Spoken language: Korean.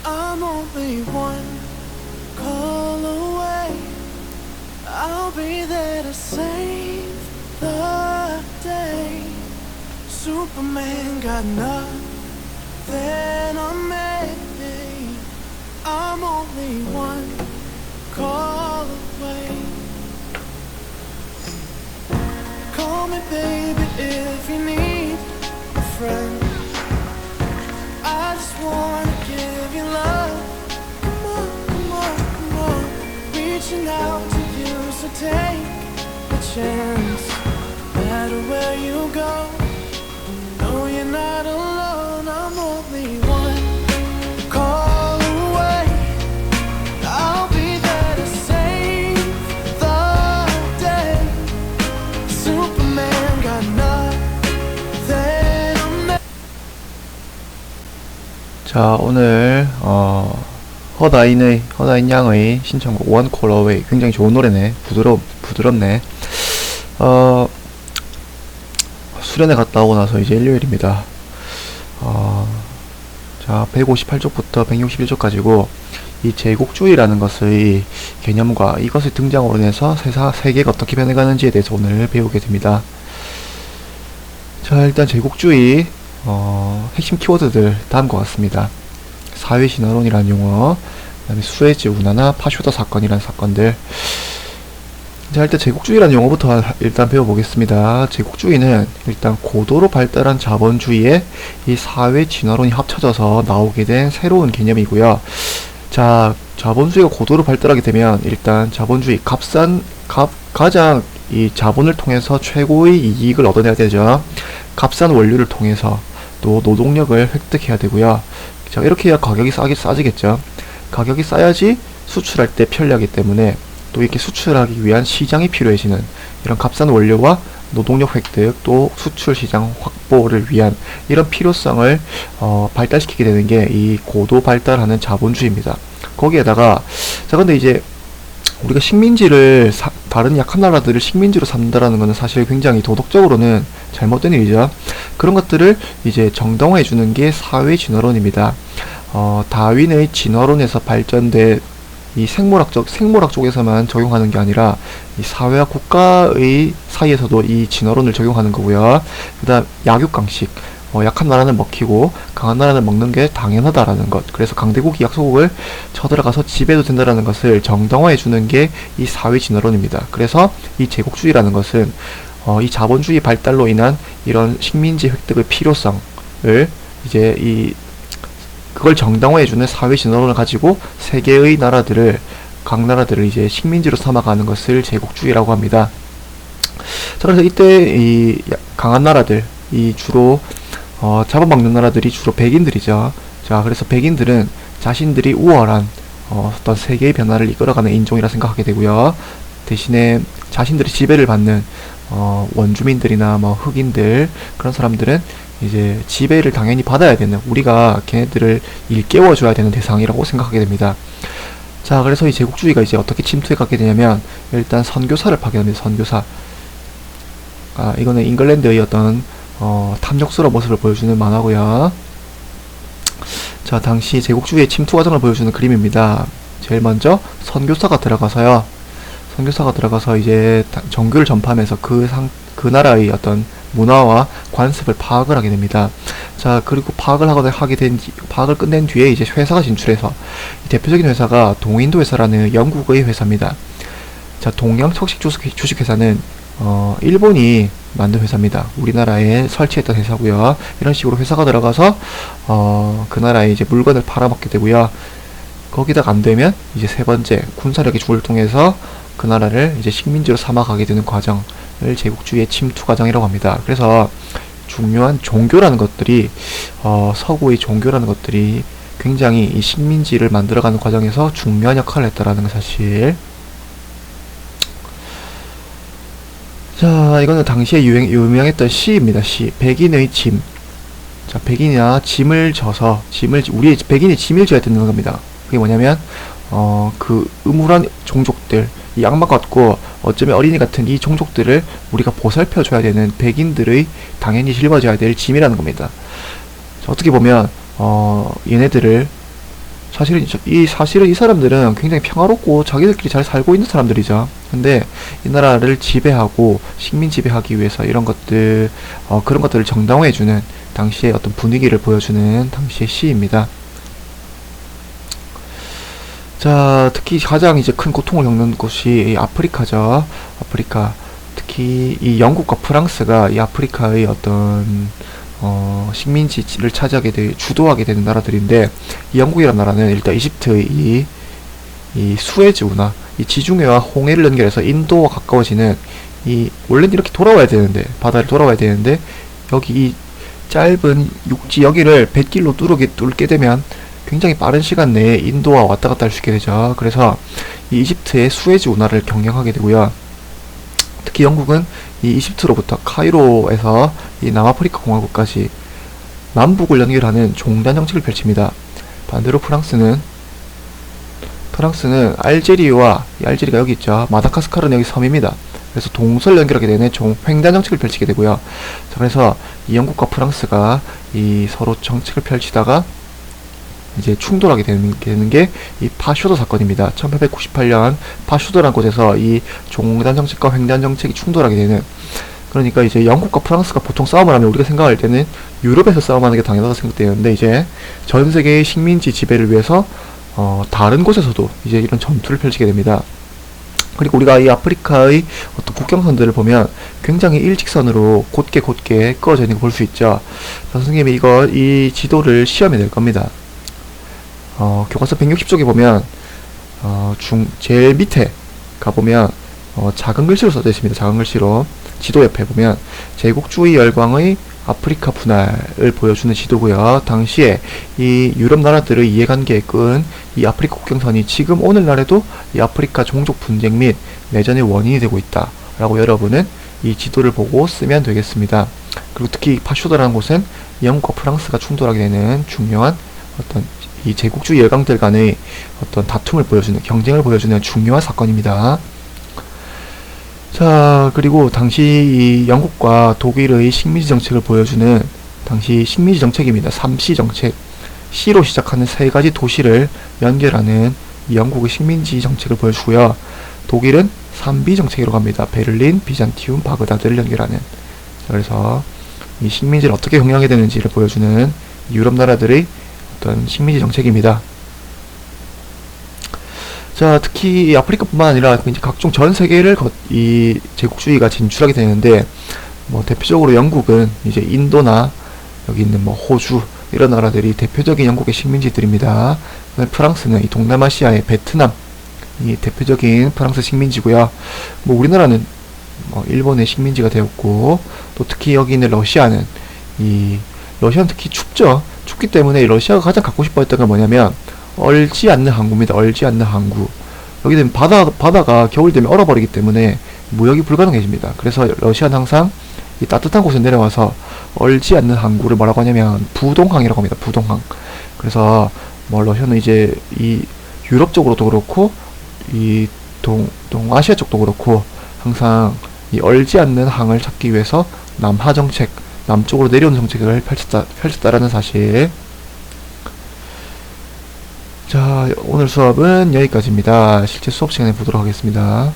I'm only one call away. I'll be there to save the day. Superman got nothing on me. I'm only one call away. Call me baby if you need a friend. I just wanna give you love. Come on, come on, come on. Reaching out to you, so take a chance. No matter where you go, no, you're not alone. I'm only one call away. I'll be there to save the day. Superman got nothing on me. 자, 오늘 허다인 양의 신청곡 One Call Away, 굉장히 좋은 노래네. 부드럽네. 수련회 갔다 오고 나서 이제 일요일입니다. 자, 158쪽부터 161쪽까지고 이 제국주의라는 것의 개념과 이것의 등장으로 인해서 세계가 어떻게 변해가는지에 대해서 오늘 배우게 됩니다. 자, 일단 제국주의 핵심 키워드들 다음과 같습니다. 사회진화론이라는 용어, 그 다음에 수에즈 운하나 파쇼더 사건이라는 사건들. 자, 일단 제국주의라는 용어부터 일단 배워보겠습니다. 제국주의는 일단 고도로 발달한 자본주의에 이 사회진화론이 합쳐져서 나오게 된 새로운 개념이고요. 자, 자본주의가 고도로 발달하게 되면 일단 자본주의 가장 이 자본을 통해서 최고의 이익을 얻어내야 되죠. 값싼 원료를 통해서 또 노동력을 획득해야 되고요. 자, 이렇게 해야 가격이 싸지겠죠. 가격이 싸야지 수출할 때 편리하기 때문에 또 이렇게 수출하기 위한 시장이 필요해지는 이런 값싼 원료와 노동력 획득 또 수출 시장 확보를 위한 이런 필요성을 발달시키게 되는 게 이 고도 발달하는 자본주의입니다. 거기에다가 자, 근데 이제 우리가 식민지를 다른 약한 나라들을 식민지로 삼는다라는 것은 사실 굉장히 도덕적으로는 잘못된 일이죠. 그런 것들을 이제 정당화해 주는 게 사회 진화론입니다. 다윈의 진화론에서 발전된 이 생물학 쪽에서만 적용하는 게 아니라 이 사회와 국가의 사이에서도 이 진화론을 적용하는 거고요. 그다음 약육강식, 약한 나라는 먹히고 강한 나라는 먹는 게 당연하다라는 것. 그래서 강대국이 약소국을 쳐들어가서 지배도 된다라는 것을 정당화해 주는 게 이 사회 진화론입니다. 그래서 이 제국주의라는 것은 이 자본주의 발달로 인한 이런 식민지 획득의 필요성을 이제 그걸 정당화해주는 사회 진화론을 가지고 세계의 각 나라들을 이제 식민지로 삼아가는 것을 제국주의라고 합니다. 자, 그래서 이때 이 강한 나라들, 주로 잡아먹는 나라들이 주로 백인들이죠. 자, 그래서 백인들은 자신들이 우월한 어떤 세계의 변화를 이끌어가는 인종이라 생각하게 되고요. 대신에 자신들이 지배를 받는 원주민들이나 뭐 흑인들, 그런 사람들은 이제 지배를 당연히 받아야 되는, 우리가 걔네들을 일깨워줘야 되는 대상이라고 생각하게 됩니다. 자, 그래서 이 제국주의가 이제 어떻게 침투해가게 되냐면 일단 선교사를 파견합니다. 선교사. 이거는 잉글랜드의 어떤 탐욕스러운 모습을 보여주는 만화고요. 자, 당시 제국주의의 침투 과정을 보여주는 그림입니다. 제일 먼저 선교사가 들어가서 이제 정교를 전파하면서 그 나라의 어떤 문화와 관습을 파악을 하게 됩니다. 자, 그리고 파악을 끝낸 뒤에 이제 회사가 진출해서 대표적인 회사가 동인도 회사라는 영국의 회사입니다. 자, 동양척식 주식회사는 일본이 만든 회사입니다. 우리나라에 설치했던 회사고요. 이런 식으로 회사가 들어가서 그 나라에 이제 물건을 팔아먹게 되고요. 거기다가 안 되면 이제 세 번째 군사력의 주를 통해서 그 나라를 이제 식민지로 삼아가게 되는 과정을 제국주의의 침투 과정이라고 합니다. 그래서 중요한 종교라는 것들이 서구의 종교라는 것들이 굉장히 이 식민지를 만들어가는 과정에서 중요한 역할을 했다라는 사실. 자, 이거는 당시에 유명했던 시입니다. 시. 백인의 짐. 자, 백인이나 짐을 져서 백인이 짐을 져야 되는 겁니다. 그게 뭐냐면 그 음울한 종족들, 이 악마 같고 어쩌면 어린이 같은 이 종족들을 우리가 보살펴줘야 되는 백인들의 당연히 짊어져야 될 짐이라는 겁니다. 자, 어떻게 보면 얘네들을 사실은 이 사람들은 굉장히 평화롭고 자기들끼리 잘 살고 있는 사람들이죠. 근데 이 나라를 지배하고 식민 지배하기 위해서 이런 것들, 그런 것들을 정당화해주는 당시의 어떤 분위기를 보여주는 당시의 시입니다. 자, 특히 가장 이제 큰 고통을 겪는 곳이 이 아프리카죠. 아프리카. 특히 이 영국과 프랑스가 이 아프리카의 어떤 식민지를 주도하게 되는 나라들인데, 이 영국이라는 나라는 일단 이집트의 이 수에즈 운하, 이 지중해와 홍해를 연결해서 인도와 가까워지는 원래는 이렇게 돌아와야 되는데, 바다를 돌아와야 되는데, 여기 이 짧은 육지 여기를 뱃길로 뚫게 되면 굉장히 빠른 시간 내에 인도와 왔다 갔다 할 수 있게 되죠. 그래서 이 이집트의 수에즈 운하를 경영하게 되고요. 특히 영국은 이 이집트로부터 카이로에서 이 남아프리카 공화국까지 남북을 연결하는 종단 정책을 펼칩니다. 반대로 프랑스는 알제리가 여기 있죠. 마다가스카르는 여기 섬입니다. 그래서 동서를 연결하게 되는 횡단 정책을 펼치게 되고요. 자, 그래서 이 영국과 프랑스가 이 서로 정책을 펼치다가 이제 충돌하게 되는 게 이 파쇼도 사건입니다. 1898년 파쇼도라는 곳에서 이 종단 정책과 횡단 정책이 충돌하게 되는, 그러니까 이제 영국과 프랑스가 보통 싸움을 하면 우리가 생각할 때는 유럽에서 싸움하는 게 당연하다고 생각되는데, 이제 전 세계의 식민지 지배를 위해서 다른 곳에서도 이제 이런 전투를 펼치게 됩니다. 그리고 우리가 이 아프리카의 어떤 국경선들을 보면 굉장히 일직선으로 곧게 끊어져 있는 거 볼 수 있죠. 선생님이 이 지도를 시험에 낼 겁니다. 교과서 160쪽에 보면 제일 밑에 가보면 작은 글씨로 써져 있습니다. 작은 글씨로 지도 옆에 보면 제국주의 열광의 아프리카 분할을 보여주는 지도고요. 당시에 이 유럽 나라들의 이해관계에 끈 이 아프리카 국경선이 지금 오늘날에도 이 아프리카 종족 분쟁 및 내전의 원인이 되고 있다 라고 여러분은 이 지도를 보고 쓰면 되겠습니다. 그리고 특히 파쇼도라는 곳은 영국과 프랑스가 충돌하게 되는 중요한 어떤 이 제국주의 열강들 간의 어떤 다툼을 보여주는, 경쟁을 보여주는 중요한 사건입니다. 자, 그리고 당시 이 영국과 독일의 식민지 정책을 보여주는 당시 식민지 정책입니다. 3C 정책. C로 시작하는 세 가지 도시를 연결하는 이 영국의 식민지 정책을 보여주고요. 독일은 3B 정책으로 갑니다. 베를린, 비잔티움, 바그다드를 연결하는. 자, 그래서 이 식민지를 어떻게 경영하게 되는지를 보여주는 유럽 나라들의 어떤 식민지 정책입니다. 자, 특히 이 아프리카뿐만 아니라 이제 각종 전 세계를 이 제국주의가 진출하게 되는데, 뭐 대표적으로 영국은 이제 인도나 여기 있는 뭐 호주 이런 나라들이 대표적인 영국의 식민지들입니다. 프랑스는 이 동남아시아의 베트남 이 대표적인 프랑스 식민지고요. 뭐 우리나라는 뭐 일본의 식민지가 되었고, 또 특히 여기 있는 러시아는 특히 춥죠. 춥기 때문에 러시아가 가장 갖고 싶어 했던 건 뭐냐면 얼지 않는 항구입니다. 얼지 않는 항구. 여기 되면 바다가 겨울 되면 얼어버리기 때문에 무역이 불가능해집니다. 그래서 러시아는 항상 이 따뜻한 곳에 내려와서 얼지 않는 항구를 뭐라고 하냐면 부동항이라고 합니다. 부동항. 그래서 뭐 러시아는 이제 이 유럽 쪽으로도 그렇고 이 동아시아 쪽도 그렇고 항상 이 얼지 않는 항을 찾기 위해서 남하 정책, 남쪽으로 내려오는 정책을 펼쳤다라는 사실. 자, 오늘 수업은 여기까지입니다. 실제 수업 시간에 보도록 하겠습니다.